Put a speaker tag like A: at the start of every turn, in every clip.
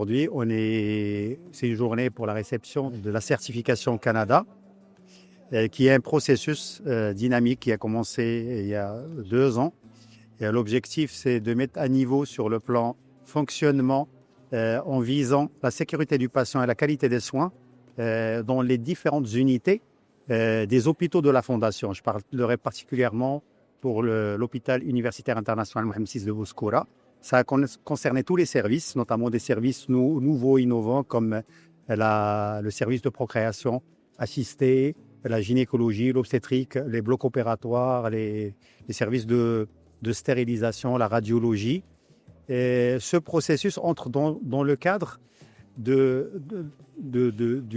A: aujourd'hui, c'est une journée pour la réception de la certification Canada, qui est un processus dynamique qui a commencé il y a 2 ans. Et l'objectif, c'est de mettre à niveau sur le plan fonctionnement en visant la sécurité du patient et la qualité des soins dans les différentes unités des hôpitaux de la Fondation. Je parlerai particulièrement pour l'hôpital universitaire international Mohamed VI de Bouskoura. Ça a concerné tous les services, notamment des services nouveaux, innovants, comme le service de procréation assistée, la gynécologie, l'obstétrique, les blocs opératoires, les services de stérilisation, la radiologie. Et ce processus entre dans le cadre du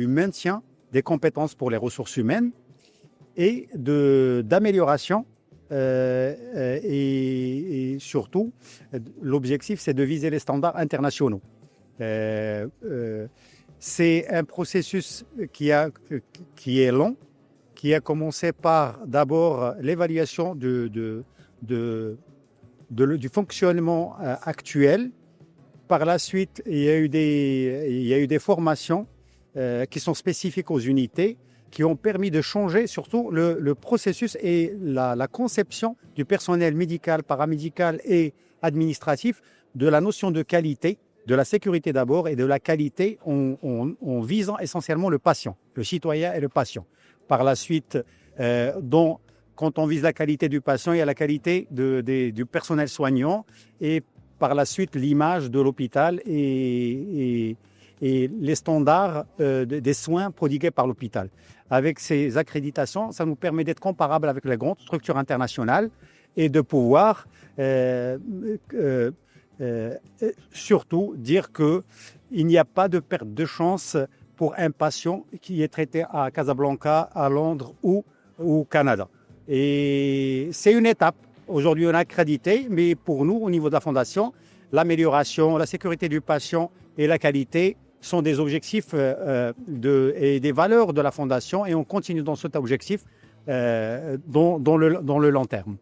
A: maintien des compétences pour les ressources humaines et d'amélioration. Et surtout, l'objectif, c'est de viser les standards internationaux. C'est un processus qui est long, qui a commencé par d'abord l'évaluation du fonctionnement actuel. Par la suite, il y a eu des formations qui sont spécifiques aux unités, qui ont permis de changer surtout le processus et la conception du personnel médical, paramédical et administratif de la notion de qualité, de la sécurité d'abord et de la qualité en visant essentiellement le patient, le citoyen et le patient. Par la suite, quand on vise la qualité du patient, il y a la qualité du personnel soignant et par la suite l'image de l'hôpital et les standards des soins prodigués par l'hôpital. Avec ces accréditations, ça nous permet d'être comparables avec les grandes structures internationales et de pouvoir surtout dire qu'il n'y a pas de perte de chance pour un patient qui est traité à Casablanca, à Londres ou au Canada. Et c'est une étape. Aujourd'hui, on est accrédité, mais pour nous, au niveau de la Fondation, l'amélioration, la sécurité du patient et la qualité sont des objectifs et des valeurs de la Fondation et on continue dans cet objectif dans le long terme.